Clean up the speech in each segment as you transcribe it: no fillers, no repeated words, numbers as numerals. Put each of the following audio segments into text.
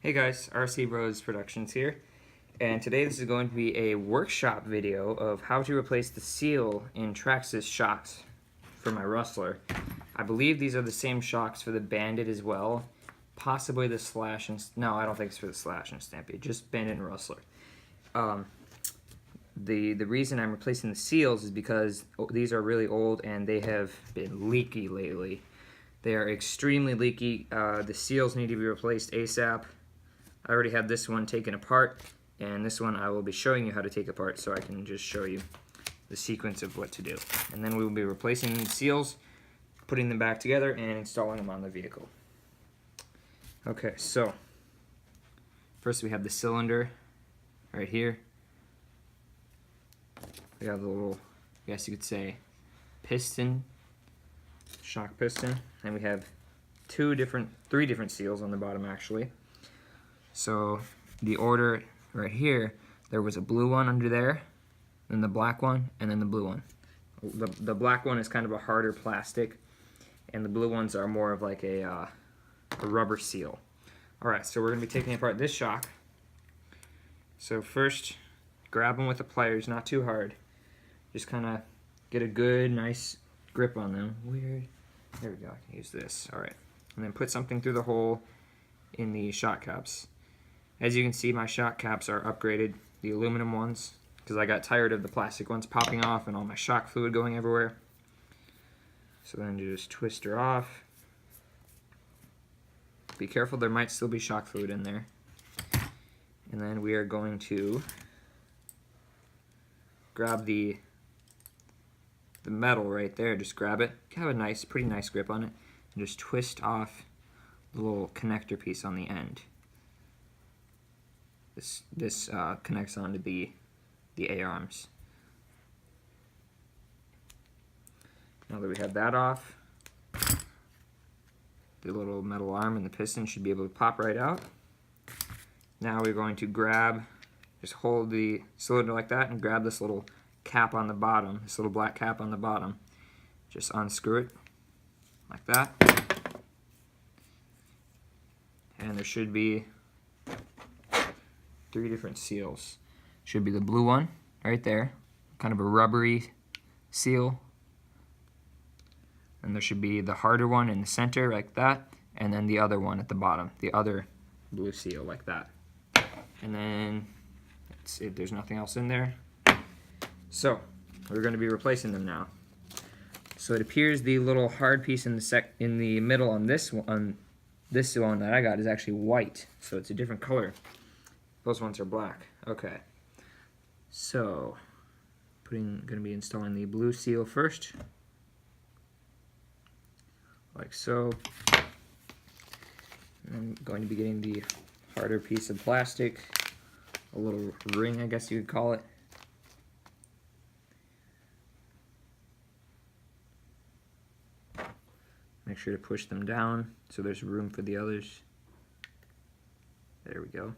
Hey guys, RC Bros Productions here, and today this is going to be a workshop video of how to replace the seal in Traxxas shocks for my Rustler. I believe these are the same shocks for the Bandit as well, possibly the Slash and... no, I don't think it's for the Slash and Stampede, just Bandit and Rustler. The reason I'm replacing the seals is because these are really old and they have been leaky lately. They are extremely leaky. The seals need to be replaced ASAP. I already have this one taken apart, and this one I will be showing you how to take apart so I can just show you the sequence of what to do. And then we will be replacing the seals, putting them back together, and installing them on the vehicle. Okay, so first we have the cylinder right here. We have the little, I guess you could say, piston, shock piston, and we have three different seals on the bottom actually. So the order right here, there was a blue one under there, then the black one, and then the blue one. The black one is kind of a harder plastic, and the blue ones are more of like a rubber seal. Alright, so we're going to be taking apart this shock. So first, grab them with the pliers, not too hard. Just kind of get a good, nice grip on them. Weird. There we go, I can use this. Alright, and then put something through the hole in the shock caps. As you can see, my shock caps are upgraded, the aluminum ones, because I got tired of the plastic ones popping off and all my shock fluid going everywhere. So then you just twist her off. Be careful, there might still be shock fluid in there. And then we are going to grab the metal right there, just grab it. Have a nice, pretty nice grip on it, and just twist off the little connector piece on the end. This connects onto the A-arms. Now that we have that off, the little metal arm and the piston should be able to pop right out. Now we're going to just hold the cylinder like that and grab this little cap on the bottom, this little black cap on the bottom. Just unscrew it like that. And there should be 3 different seals. Should be the blue one right there, kind of a rubbery seal. And there should be the harder one in the center like that, and then the other one at the bottom, the other blue seal like that. And then let's see if there's nothing else in there. So we're going to be replacing them now. So it appears the little hard piece in the middle on this one that I got is actually white, so it's a different color. Those ones are black. Okay. So, going to be installing the blue seal first, like so. And I'm going to be getting the harder piece of plastic, a little ring, I guess you would call it. Make sure to push them down so there's room for the others. There we go.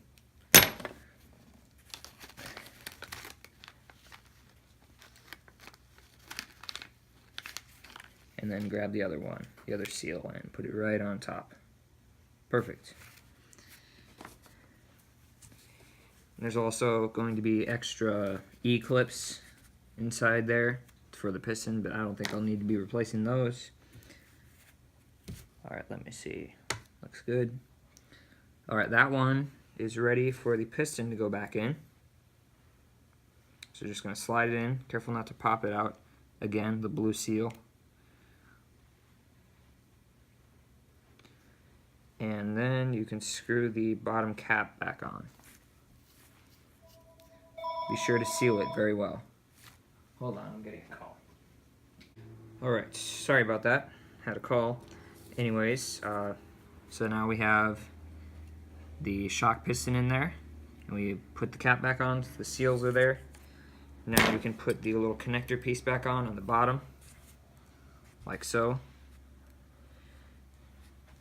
And then grab the other one, the other seal, and put it right on top. Perfect. And there's also going to be extra E-clips inside there for the piston, but I don't think I'll need to be replacing those. Alright, let me see. Looks good. Alright, that one is ready for the piston to go back in. So just going to slide it in. Careful not to pop it out. Again, the blue seal. And then you can screw the bottom cap back on. Be sure to seal it very well. Hold on, I'm getting a call. Alright, sorry about that. Had a call. Anyways, so now we have the shock piston in there. And we put the cap back on, so the seals are there. Now we can put the little connector piece back on the bottom, like so.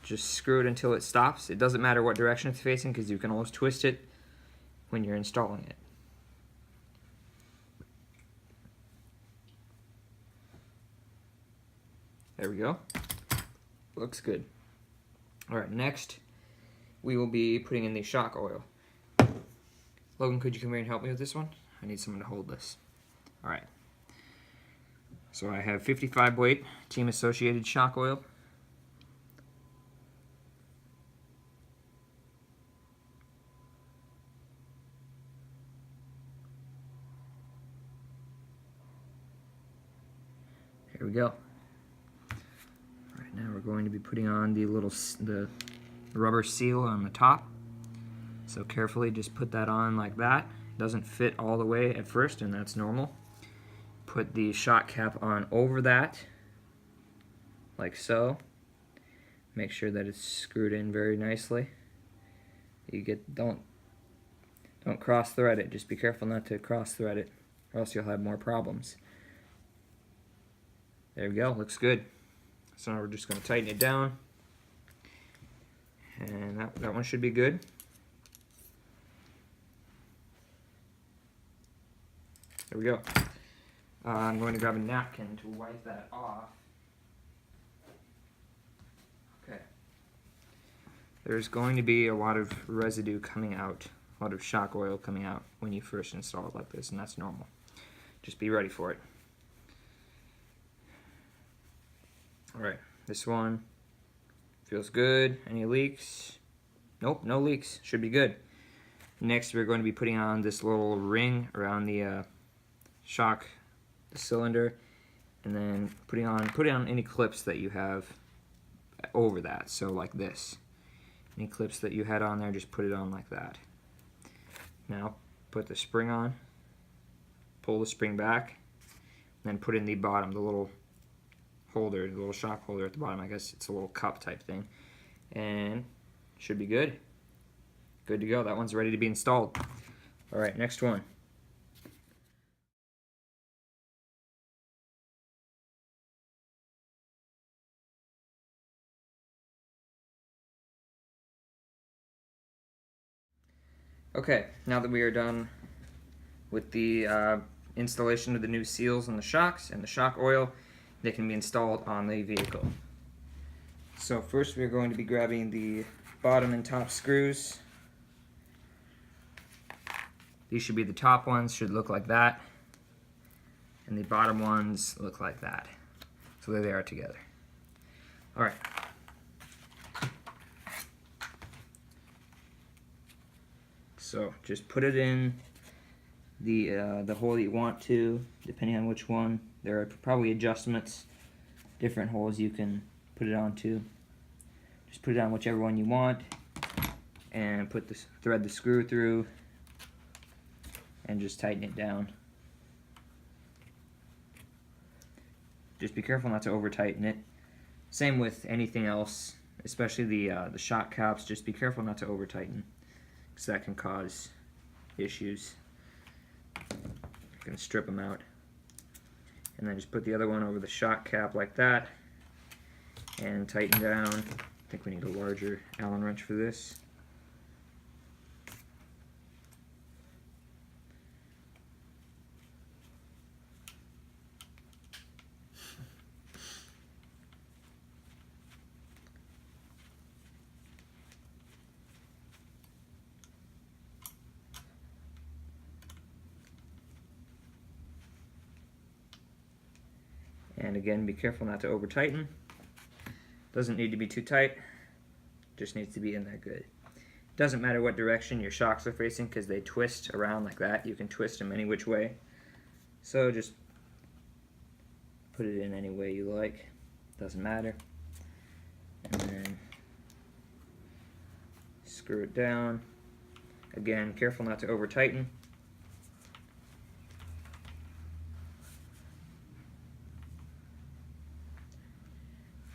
Just screw it until it stops. It doesn't matter what direction it's facing because you can always twist it when you're installing it. There we go. Looks good. Alright, next we will be putting in the shock oil. Logan, could you come here and help me with this one? I need someone to hold this. All right. So I have 55 weight Team Associated shock oil. Here we go. All right, now we're going to be putting on the rubber seal on the top. So carefully just put that on like that. It doesn't fit all the way at first, and that's normal. Put the shock cap on over that, like so. Make sure that it's screwed in very nicely. Don't cross thread it. Just be careful not to cross thread it, or else you'll have more problems. There we go, looks good. So now we're just going to tighten it down. And that one should be good. There we go. I'm going to grab a napkin to wipe that off. Okay. There's going to be a lot of residue coming out, a lot of shock oil coming out when you first install it like this, and that's normal. Just be ready for it. Alright, this one feels good. Any leaks? Nope, no leaks. Should be good. Next, we're going to be putting on this little ring around the the cylinder, and then put on any clips that you have over that. So like this. Any clips that you had on there, just put it on like that. Now, put the spring on. Pull the spring back, and then put in the bottom, the little holder, the little shock holder at the bottom. I guess it's a little cup type thing, and should be good. Good to go. That one's ready to be installed. All right, next one. Okay, now that we are done with the installation of the new seals and the shocks and the shock oil, they can be installed on the vehicle. So first we're going to be grabbing the bottom and top screws. These should be the top ones, should look like that. And the bottom ones look like that. So there they are together. Alright. So just put it in the hole that you want to, depending on which one. There are probably adjustments, different holes you can put it onto. Just put it on whichever one you want, and thread the screw through, and just tighten it down. Just be careful not to over tighten it. Same with anything else, especially the shock caps. Just be careful not to over tighten, because that can cause issues. You can strip them out. And then just put the other one over the shock cap like that, and tighten down. I think we need a larger Allen wrench for this. And again, be careful not to over tighten. Doesn't need to be too tight, just needs to be in there good. Doesn't matter what direction your shocks are facing, because they twist around like that. You can twist them any which way. So just put it in any way you like, doesn't matter. And then screw it down. Again, careful not to over tighten.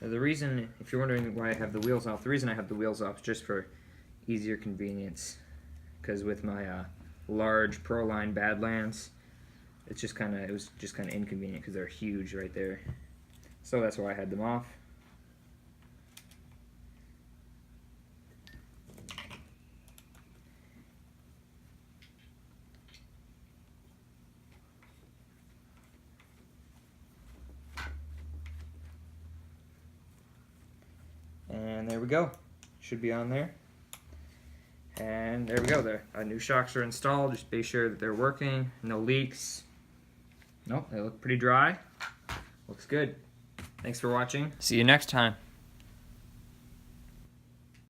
The reason, if you're wondering why I have the wheels off, the reason I have the wheels off is just for easier convenience. Because with my large Proline Badlands, it was just kind of inconvenient because they're huge right there. So that's why I had them off. And there we go. Should be on there. And there we go. The new shocks are installed. Just be sure that they're working. No leaks. Nope, they look pretty dry. Looks good. Thanks for watching. See you next time.